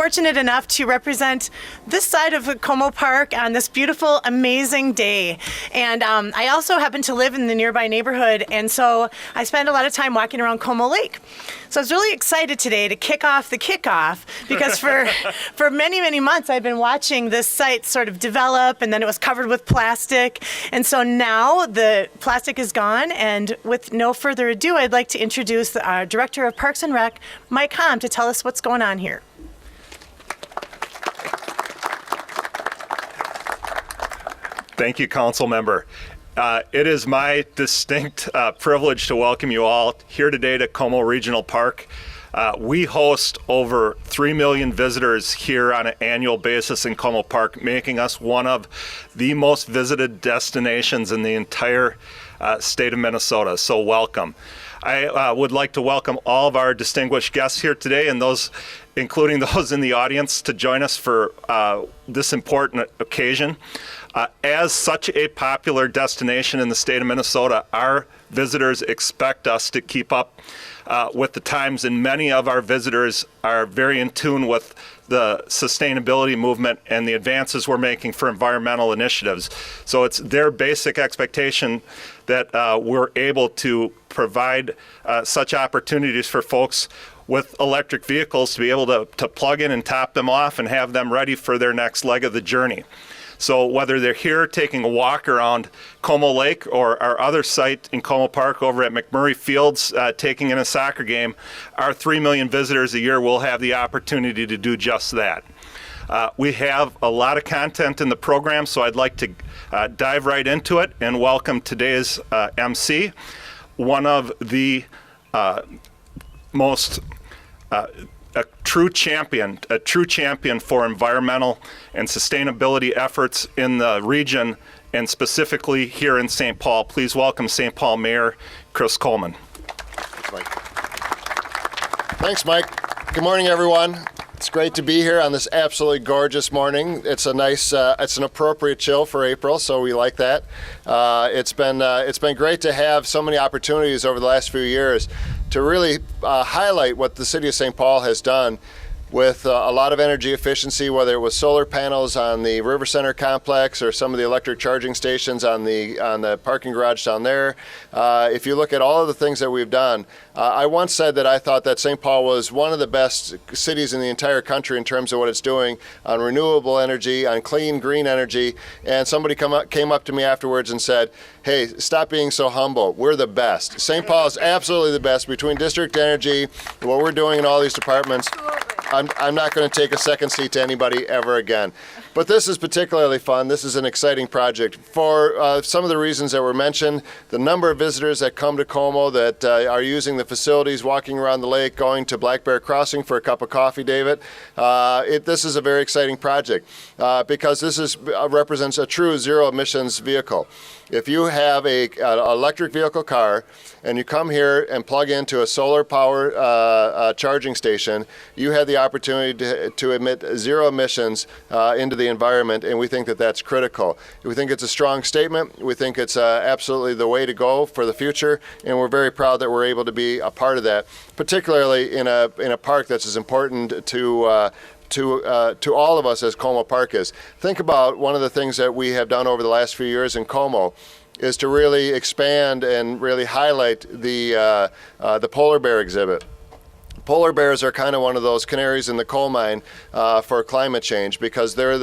fortunate enough to represent this side of Como Park on this beautiful, amazing day. And I also happen to live in the nearby neighborhood, and so I spend a lot of time walking around Como Lake. So I was really excited today to kick off the kickoff, because for many, many months I've been watching this site sort of develop, and then it was covered with plastic. And so now the plastic is gone, and with no further ado, I'd like to introduce our Director of Parks and Rec, Mike Hom, to tell us what's going on here. Thank you, Council Member. It is my distinct privilege to welcome you all here today to Como Regional Park. We host over 3 million visitors here on an annual basis in Como Park, making us one of the most visited destinations in the entire state of Minnesota. So welcome. I would like to welcome all of our distinguished guests here today, and those, including those in the audience, to join us for this important occasion. As such a popular destination in the state of Minnesota, our visitors expect us to keep up with the times, and many of our visitors are very in tune with the sustainability movement and the advances we're making for environmental initiatives. So it's their basic expectation that we're able to provide such opportunities for folks with electric vehicles to be able to plug in and top them off and have them ready for their next leg of the journey. So whether they're here taking a walk around Como Lake or our other site in Como Park over at McMurray Fields taking in a soccer game, our 3 million visitors a year will have the opportunity to do just that. We have a lot of content in the program, so I'd like to dive right into it and welcome today's MC, one of the a true champion for environmental and sustainability efforts in the region, and specifically here in St. Paul. Please welcome St. Paul Mayor Chris Coleman. Thanks, Mike. Good morning, everyone. It's great to be here on this absolutely gorgeous morning. It's a nice, it's an appropriate chill for April, so we like that. It's been great to have so many opportunities over the last few years to really highlight what the city of St. Paul has done with a lot of energy efficiency, whether it was solar panels on the River Center complex or some of the electric charging stations on the parking garage down there. If you look at all of the things that we've done, I once said that I thought that St. Paul was one of the best cities in the entire country in terms of what it's doing on renewable energy, on clean, green energy, and somebody came up to me afterwards and said, hey, stop being so humble. We're the best. St. Paul is absolutely the best between district energy, what we're doing in all these departments. I'm not going to take a second seat to anybody ever again. But this is particularly fun. This is an exciting project for some of the reasons that were mentioned. The number of visitors that come to Como that are using the facilities, walking around the lake, going to Black Bear Crossing for a cup of coffee, David. This is a very exciting project because this represents a true zero emissions vehicle. If you have an electric vehicle car and you come here and plug into a solar power charging station, you have the opportunity to emit zero emissions into the environment, and we think that that's critical. We think it's a strong statement. We think it's absolutely the way to go for the future, and we're very proud that we're able to be a part of that, particularly in a park that's as important to all of us as Como Park is. Think about one of the things that we have done over the last few years in Como is to really expand and really highlight the polar bear exhibit. Polar bears are kind of one of those canaries in the coal mine for climate change because they're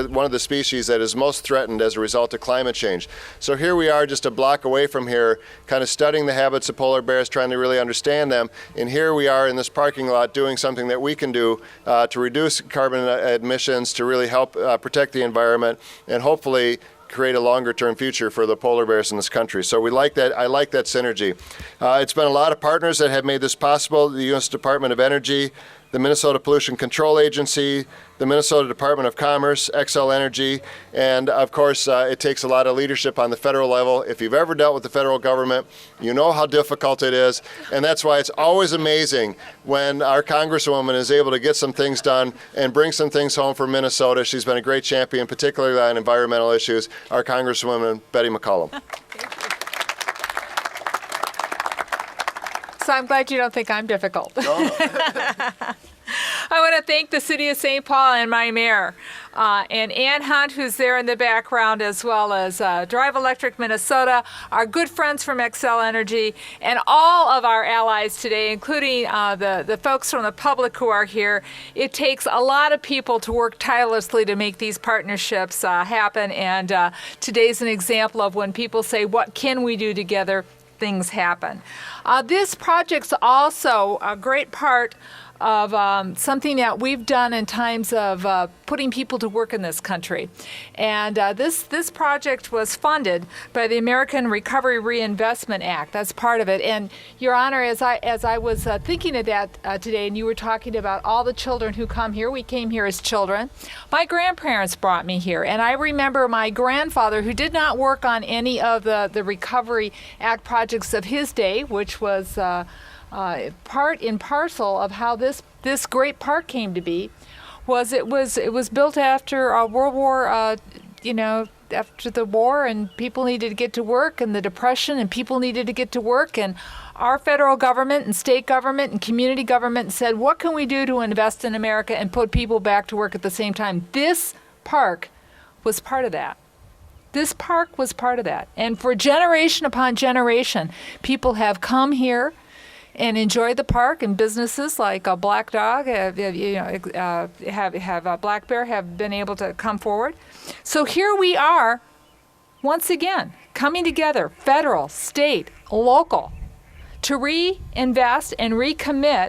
one of the species that is most threatened as a result of climate change. So here we are just a block away from here, kind of studying the habits of polar bears, trying to really understand them. And here we are in this parking lot doing something that we can do to reduce carbon emissions, to really help protect the environment, and hopefully create a longer-term future for the polar bears in this country. So we like that. I like that synergy. It's been a lot of partners that have made this possible. The U.S. Department of Energy, the Minnesota Pollution Control Agency, the Minnesota Department of Commerce, Xcel Energy, and of course it takes a lot of leadership on the federal level. If you've ever dealt with the federal government, you know how difficult it is, and that's why it's always amazing when our Congresswoman is able to get some things done and bring some things home for Minnesota. She's been a great champion, particularly on environmental issues, our Congresswoman Betty McCollum. So I'm glad you don't think I'm difficult. No. I want to thank the City of St. Paul and my mayor, and Ann Hunt, who's there in the background, as well as Drive Electric Minnesota, our good friends from Xcel Energy, and all of our allies today, including the folks from the public who are here. It takes a lot of people to work tirelessly to make these partnerships happen, and today's an example of when people say, what can we do together? Things happen. This project's also a great part of something that we've done in times of putting people to work in this country. And this project was funded by the American Recovery Reinvestment Act. That's part of it. And Your Honor, as I was thinking of that today, and you were talking about all the children who come here, we came here as children. My grandparents brought me here, and I remember my grandfather, who did not work on any of the Recovery Act projects of his day, which was part and parcel of how this great park came to be, was it was built after World War, after the war, and people needed to get to work, and the Depression, and people needed to get to work, and our federal government and state government and community government said, what can we do to invest in America and put people back to work at the same time? This park was part of that. This park was part of that. And for generation upon generation, people have come here and enjoy the park, and businesses like Black Dog, Black Bear have been able to come forward. So here we are, once again, coming together, federal, state, local, to reinvest and recommit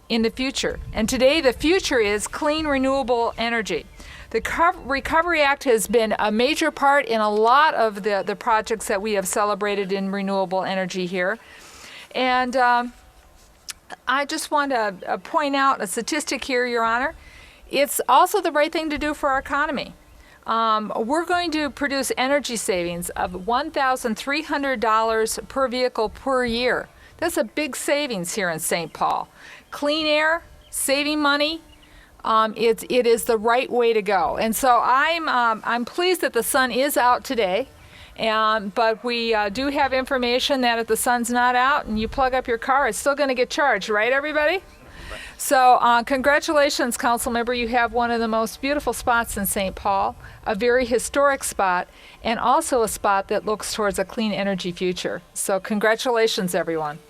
in the future. And today the future is clean, renewable energy. The Recovery Act has been a major part in a lot of the projects that we have celebrated in renewable energy here. And I just want to point out a statistic here, Your Honor. It's also the right thing to do for our economy. We're going to produce energy savings of $1,300 per vehicle per year. That's a big savings here in St. Paul. Clean air, saving money, it is the right way to go. And so I'm pleased that the sun is out today. But we do have information that if the sun's not out and you plug up your car, it's still going to get charged, right, everybody? So congratulations, council member. You have one of the most beautiful spots in St. Paul, a very historic spot, and also a spot that looks towards a clean energy future. So congratulations, everyone.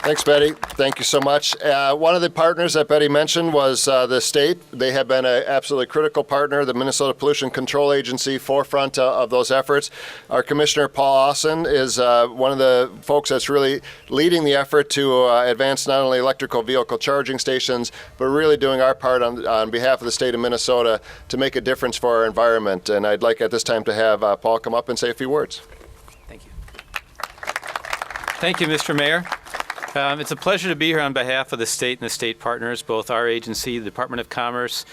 Thanks, Betty. Thank you so much. One of the partners that Betty mentioned was the state. They have been an absolutely critical partner, the Minnesota Pollution Control Agency, forefront of those efforts. Our Commissioner, Paul Austin, is one of the folks that's really leading the effort to advance not only electrical vehicle charging stations, but really doing our part on behalf of the state of Minnesota to make a difference for our environment. And I'd like at this time to have Paul come up and say a few words. Thank you. Thank you, Mr. Mayor. It's a pleasure to be here on behalf of the state and the state partners, both our agency, the Department of Commerce,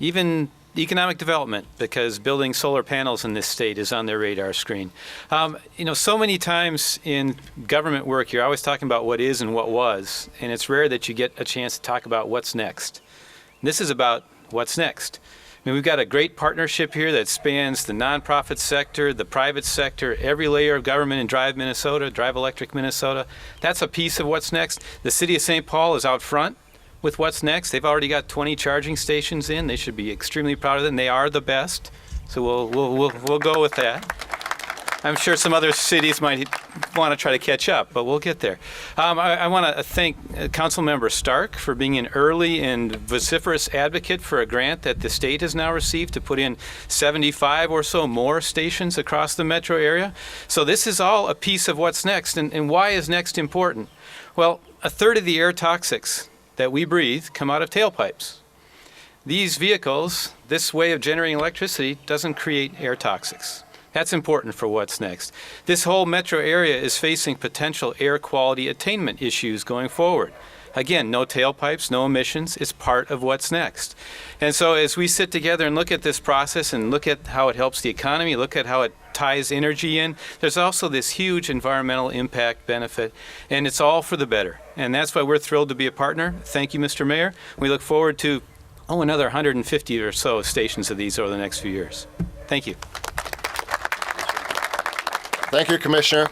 even economic development, because building solar panels in this state is on their radar screen. So many times in government work, you're always talking about what is and what was, and it's rare that you get a chance to talk about what's next. And this is about what's next. I mean, we've got a great partnership here that spans the nonprofit sector, the private sector, every layer of government in Drive Minnesota, Drive Electric Minnesota. That's a piece of what's next. The city of St. Paul is out front with what's next. They've already got 20 charging stations in. They should be extremely proud of them. They are the best. So we'll go with that. I'm sure some other cities might want to try to catch up, but we'll get there. I want to thank Councilmember Stark for being an early and vociferous advocate for a grant that the state has now received to put in 75 or so more stations across the metro area. So this is all a piece of what's next. And why is next important? Well, a third of the air toxics that we breathe come out of tailpipes. These vehicles, this way of generating electricity, doesn't create air toxics. That's important for what's next. This whole metro area is facing potential air quality attainment issues going forward. Again, no tailpipes, no emissions. It's part of what's next. And so as we sit together and look at this process and look at how it helps the economy, look at how it ties energy in, there's also this huge environmental impact benefit, and it's all for the better. And that's why we're thrilled to be a partner. Thank you, Mr. Mayor. We look forward to, another 150 or so stations of these over the next few years. Thank you. Thank you, Commissioner.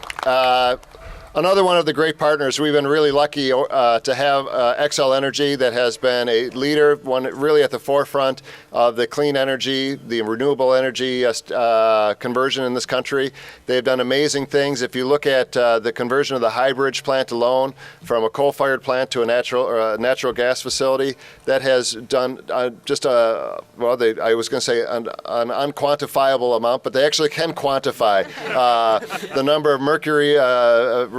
Another one of the great partners, we've been really lucky to have Xcel Energy that has been a leader, one really at the forefront of the clean energy, the renewable energy conversion in this country. They've done amazing things. If you look at the conversion of the High Bridge plant alone from a coal-fired plant to a natural gas facility, that has done just I was going to say an unquantifiable amount, but they actually can quantify the number of mercury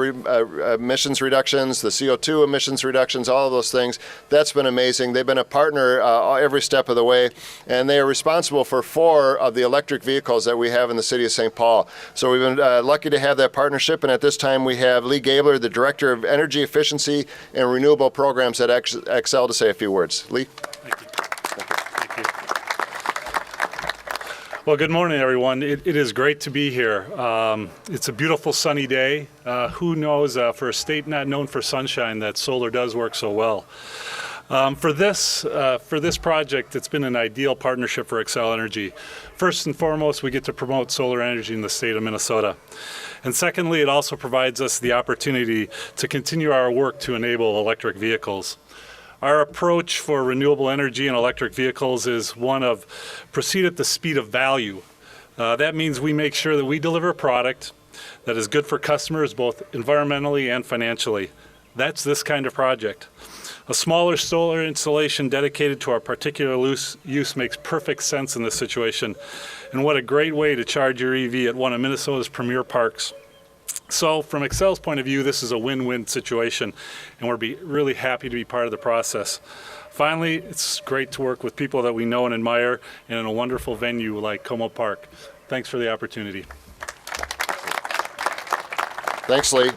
emissions reductions, the CO2 emissions reductions, all of those things. That's been amazing. They've been a partner every step of the way, and they are responsible for 4 of the electric vehicles that we have in the city of St. Paul. So we've been lucky to have that partnership, and at this time we have Lee Gabler, the Director of Energy Efficiency and Renewable Programs at Xcel, to say a few words. Lee? Thank you. Well, good morning, everyone. It is great to be here. It's a beautiful sunny day. Who knows, for a state not known for sunshine, that solar does work so well. For this project, it's been an ideal partnership for Xcel Energy. First and foremost, we get to promote solar energy in the state of Minnesota. And secondly, it also provides us the opportunity to continue our work to enable electric vehicles. Our approach for renewable energy and electric vehicles is one of proceed at the speed of value. That means we make sure that we deliver a product that is good for customers both environmentally and financially. That's this kind of project. A smaller solar installation dedicated to our particular use makes perfect sense in this situation. And what a great way to charge your EV at one of Minnesota's premier parks. So from Xcel's point of view, this is a win-win situation, and we're really happy to be part of the process. Finally, it's great to work with people that we know and admire and in a wonderful venue like Como Park. Thanks for the opportunity. Thanks, Lee.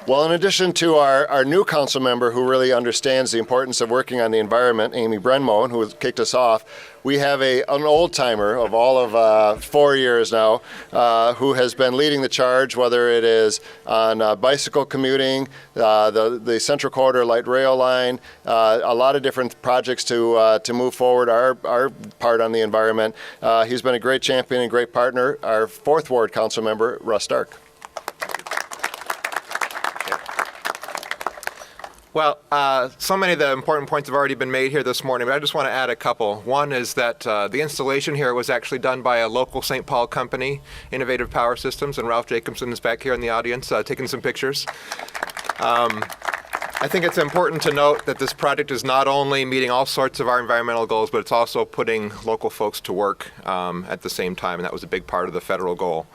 Well, in addition to our new council member who really understands the importance of working on the environment, Amy Brenmo, who kicked us off, we have an old-timer of all of 4 years now who has been leading the charge, whether it is on bicycle commuting, the Central Corridor Light Rail Line, a lot of different projects to move forward our part on the environment. He's been a great champion and great partner. Our 4th Ward council member, Russ Stark. Well, so many of the important points have already been made here this morning, but I just want to add a couple. One is that the installation here was actually done by a local St. Paul company, Innovative Power Systems, and Ralph Jacobson is back here in the audience taking some pictures. I think it's important to note that this project is not only meeting all sorts of our environmental goals, but it's also putting local folks to work at the same time, and that was a big part of the federal goal.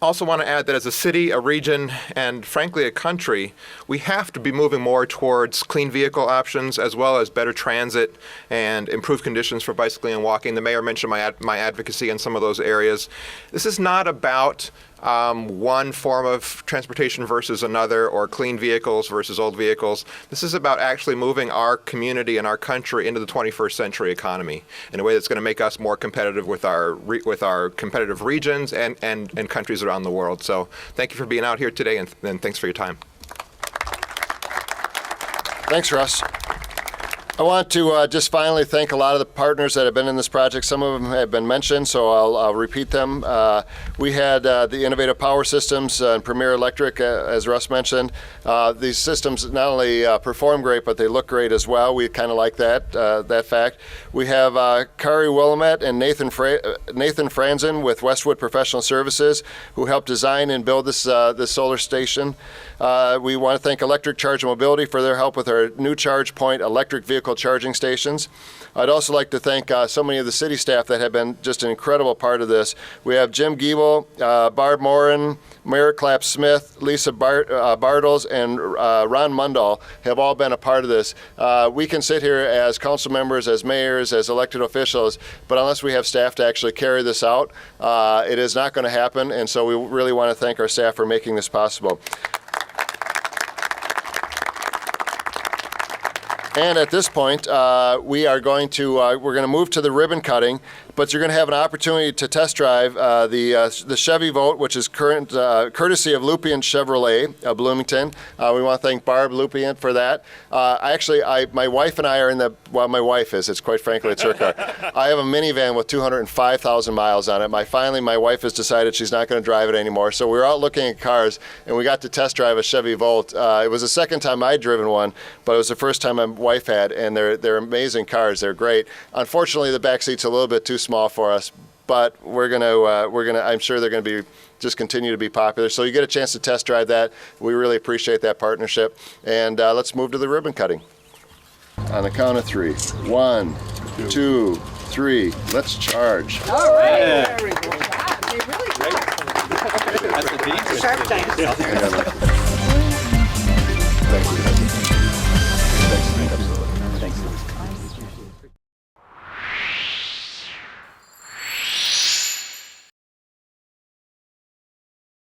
Also want to add that as a city, a region, and frankly a country, we have to be moving more towards clean vehicle options as well as better transit and improved conditions for bicycling and walking. The mayor mentioned my advocacy in some of those areas. This is not about one form of transportation versus another, or clean vehicles versus old vehicles. This is about actually moving our community and our country into the 21st century economy in a way that's going to make us more competitive with our competitive regions and countries around the world. So thank you for being out here today, and thanks for your time. Thanks, Russ. I want to just finally thank a lot of the partners that have been in this project. Some of them have been mentioned, so I'll repeat them. We had the Innovative Power Systems and Premier Electric, as Russ mentioned. These systems not only perform great, but they look great as well. We kind of like that fact. We have Kari Willamette and Nathan Franzen with Westwood Professional Services, who helped design and build this solar station. We want to thank Electric Charge Mobility for their help with our new Charge Point electric vehicle charging stations. I'd also like to thank so many of the city staff that have been just an incredible part of this. We have Jim Giebel, Barb Morin, Merrick Clapp Smith, Lisa Bartles, and Ron Mundall have all been a part of this. We can sit here as council members, as mayors, as elected officials, but unless we have staff to actually carry this out, it is not going to happen, and so we really want to thank our staff for making this possible. And at this point, we are going to we're going to move to the ribbon cutting, but you're going to have an opportunity to test drive the Chevy Volt, which is courtesy of Lupien Chevrolet of Bloomington. We want to thank Barb Lupien for that. My wife and I are in the, well, my wife is, it's quite frankly, it's her car. I have a minivan with 205,000 miles on it. Finally, my wife has decided she's not going to drive it anymore. So we were out looking at cars, and we got to test drive a Chevy Volt. It was the second time I'd driven one, but it was the first time my wife had, and they're amazing cars. They're great. Unfortunately, the back seat's a little bit too small for us, but I'm sure they're going to be just continue to be popular. So you get a chance to test drive that. We really appreciate that partnership. And let's move to the ribbon cutting. On the count of 3. 1, 2, 3. Let's charge. All right. Yeah. There we go. They really got it. That's the beat. Sharp things. Yeah.